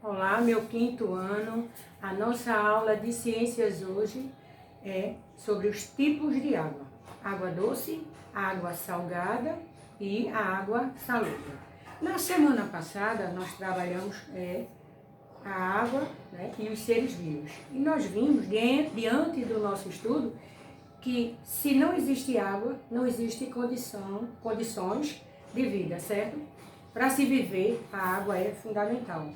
Olá, meu quinto ano. A nossa aula de ciências hoje é sobre os tipos de água. Água doce, água salgada e a água salobra. Na semana passada nós trabalhamos a água, e os seres vivos. E nós vimos, diante do nosso estudo, que se não existe água, não existe condições de vida, certo? Para se viver, a água é fundamental.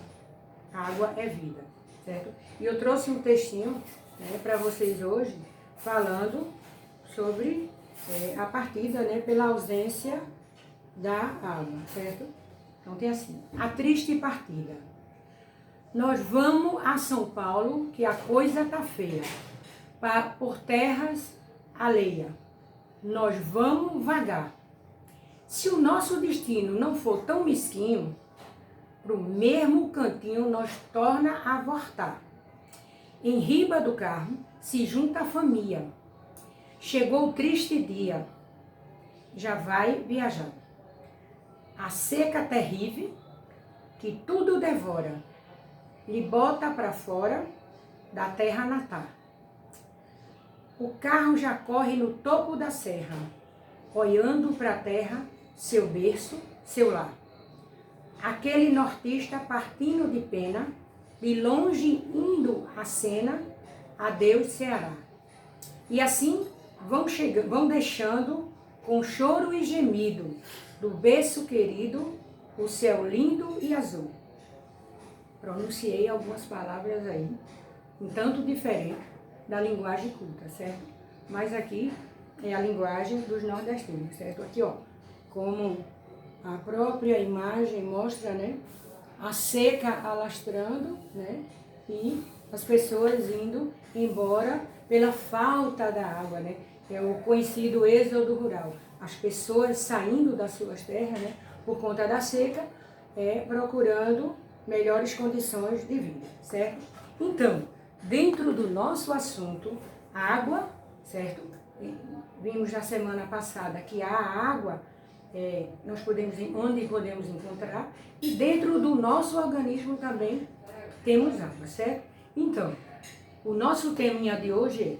A água é vida, certo? E eu trouxe um textinho para vocês hoje, falando sobre a partida pela ausência da água, certo? Então tem assim, a triste partida. Nós vamos a São Paulo, que a coisa tá feia, por terras alheias. Nós vamos vagar. Se o nosso destino não for tão mesquinho, pro mesmo cantinho nós torna a voltar. Em riba do carro se junta a família. Chegou o triste dia, já vai viajar. A seca terrível, que tudo devora, lhe bota para fora da terra natal. O carro já corre no topo da serra, olhando para a terra, seu berço, seu lar. Aquele nortista partindo de pena, de longe indo a cena, adeus Ceará. E assim vão deixando com choro e gemido, do berço querido, o céu lindo e azul. Pronunciei algumas palavras aí, um tanto diferente da linguagem culta, certo? Mas aqui é a linguagem dos nordestinos, certo? Aqui, ó, como a própria imagem mostra, a seca alastrando, e as pessoas indo embora pela falta da água, É o conhecido êxodo rural. As pessoas saindo das suas terras, por conta da seca, procurando melhores condições de vida, certo? Então, dentro do nosso assunto, água, certo? Vimos na semana passada que a água onde podemos encontrar, e dentro do nosso organismo também temos água, certo? Então, o nosso teminha de hoje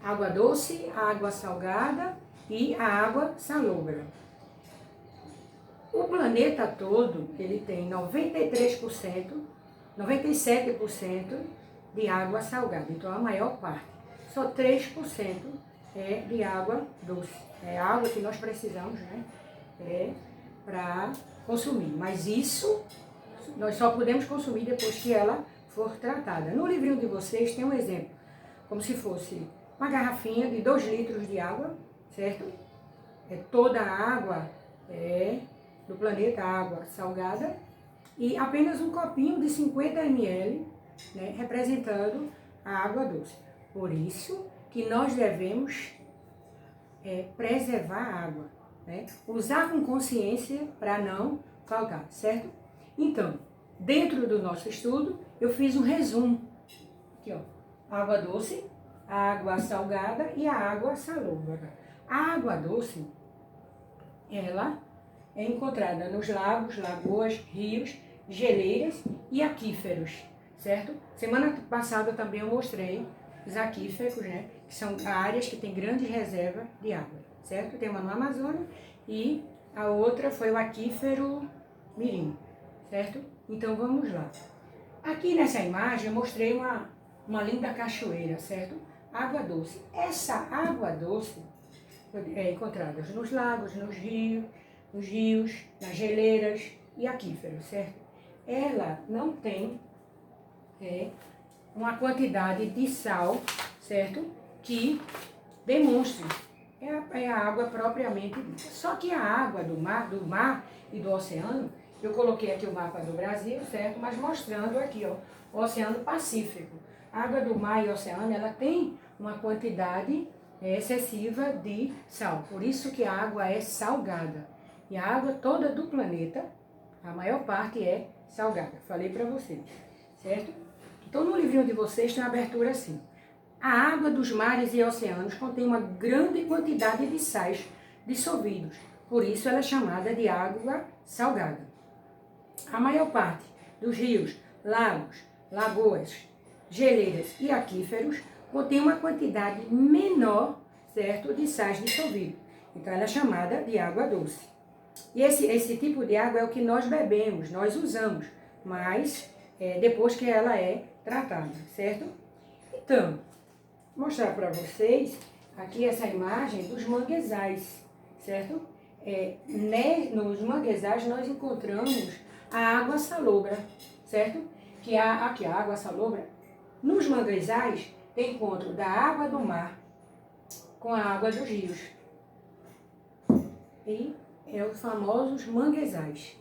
é água doce, água salgada e a água salobra. O planeta todo, ele tem 93%, 97% de água salgada, então a maior parte. Só 3% é de água doce, é a água que nós precisamos, para consumir. Mas isso nós só podemos consumir depois que ela for tratada. No livrinho de vocês tem um exemplo, como se fosse uma garrafinha de 2 litros de água, certo? Toda a água do planeta, água salgada, e apenas um copinho de 50 ml, representando a água doce. Por isso que nós devemos preservar a água, usar com consciência para não faltar, certo? Então, dentro do nosso estudo, eu fiz um resumo. Aqui, ó, água doce, a água salgada e a água salobra. A água doce, ela é encontrada nos lagos, lagoas, rios, geleiras e aquíferos, certo? Semana passada também eu mostrei os aquíferos, que são áreas que têm grande reserva de água, certo? Tem uma no Amazonas e a outra foi o aquífero Mirim, certo? Então vamos lá. Aqui nessa imagem eu mostrei uma linda cachoeira, certo? Água doce. Essa água doce é encontrada nos lagos, nos rios, nas geleiras e aquíferos, certo? Ela não tem uma quantidade de sal, certo? Que demonstre. É a água propriamente dita. Só que a água do mar e do oceano, eu coloquei aqui o mapa do Brasil, certo? Mas mostrando aqui, ó, o Oceano Pacífico. A água do mar e oceano, ela tem uma quantidade excessiva de sal. Por isso que a água é salgada. E a água toda do planeta, a maior parte é salgada. Falei para vocês, certo? Então, no livrinho de vocês tem uma abertura assim. A água dos mares e oceanos contém uma grande quantidade de sais dissolvidos. Por isso ela é chamada de água salgada. A maior parte dos rios, lagos, lagoas, geleiras e aquíferos contêm uma quantidade menor, certo, de sais dissolvidos. Então, ela é chamada de água doce. E esse tipo de água é o que nós bebemos, nós usamos, mas depois que ela é tratada, certo? Então, vou mostrar para vocês aqui essa imagem dos manguezais, certo? Nos manguezais nós encontramos a água salobra, certo? Que aqui a água salobra. Nos manguezais tem encontro da água do mar com a água dos rios. E os famosos manguezais.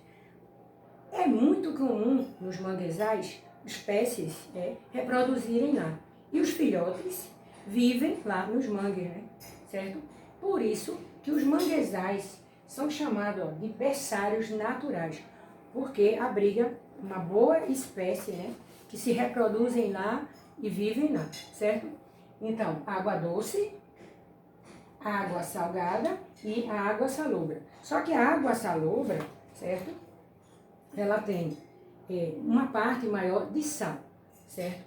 É muito comum nos manguezais espécies reproduzirem lá. E os filhotes vivem lá nos mangues, né? Certo? Por isso que os manguezais são chamados de berçários naturais, porque abriga uma boa espécie, né? Que se reproduzem lá e vivem lá, certo? Então, água doce, água salgada e a água salobra. Só que a água salobra, certo? Ela tem uma parte maior de sal, certo?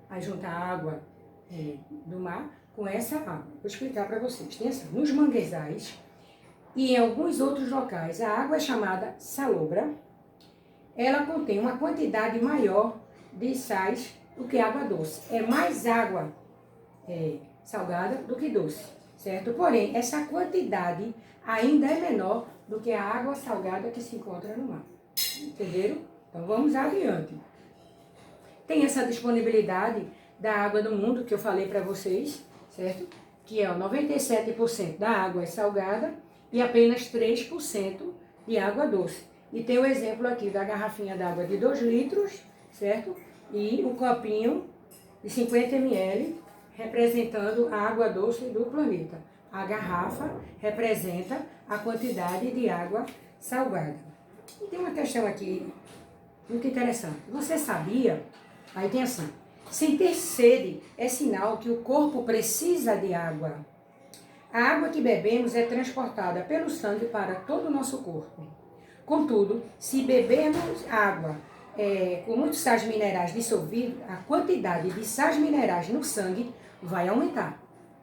Aí junta a água do mar com essa água. Vou explicar para vocês. Tem assim, nos manguezais e em alguns outros locais, a água é chamada salobra. Ela contém uma quantidade maior de sais do que água doce. É mais água salgada do que doce, certo? Porém, essa quantidade ainda é menor do que a água salgada que se encontra no mar. Entenderam? Então, vamos adiante. Tem essa disponibilidade da água do mundo que eu falei para vocês, certo? Que é 97% da água é salgada e apenas 3% de água doce. E tem o exemplo aqui da garrafinha d'água de 2 litros, certo? E o copinho de 50 ml, representando a água doce do planeta. A garrafa representa a quantidade de água salgada. E tem uma questão aqui muito interessante. Você sabia? Aí tem assim: sentir sede é sinal que o corpo precisa de água. A água que bebemos é transportada pelo sangue para todo o nosso corpo. Contudo, se bebermos água com muitos sais minerais dissolvidos, a quantidade de sais minerais no sangue vai aumentar,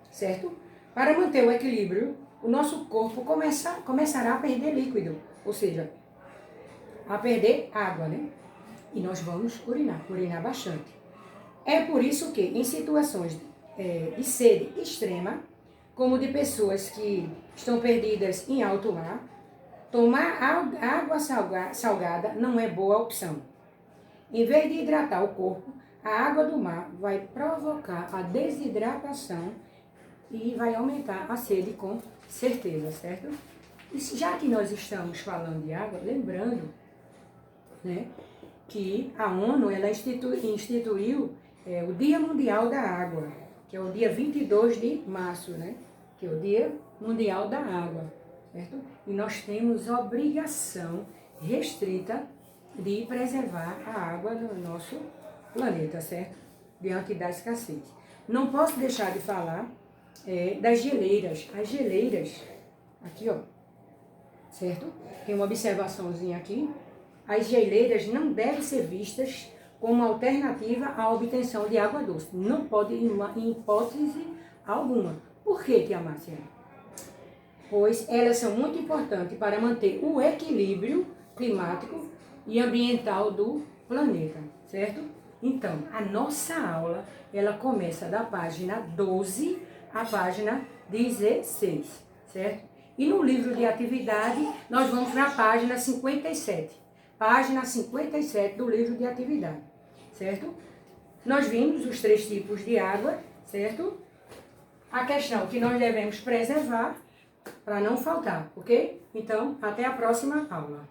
certo? Para manter o equilíbrio, o nosso corpo começará a perder líquido, ou seja, a perder água, né? E nós vamos urinar bastante. É por isso que, em situações de sede extrema, como de pessoas que estão perdidas em alto mar, tomar água salgada não é boa opção. Em vez de hidratar o corpo, a água do mar vai provocar a desidratação e vai aumentar a sede com certeza, certo? E já que nós estamos falando de água, lembrando, né, que a ONU ela instituiu o Dia Mundial da Água, que é o dia 22 de março, né? Que é o Dia Mundial da Água, certo? E nós temos obrigação restrita de preservar a água do nosso planeta, certo? Diante da escassez. Não posso deixar de falar das geleiras. As geleiras, aqui ó, certo? Tem uma observaçãozinha aqui. As geleiras não devem ser vistas como alternativa à obtenção de água doce. Não pode, em hipótese alguma. Por que, tia Márcia? Pois elas são muito importantes para manter o equilíbrio climático e ambiental do planeta, certo? Então, a nossa aula, ela começa da página 12 à página 16, certo? E no livro de atividade, nós vamos para a página 57. Página 57 do livro de atividade, certo? Nós vimos os 3 tipos de água, certo? A questão que nós devemos preservar para não faltar, ok? Então, até a próxima aula.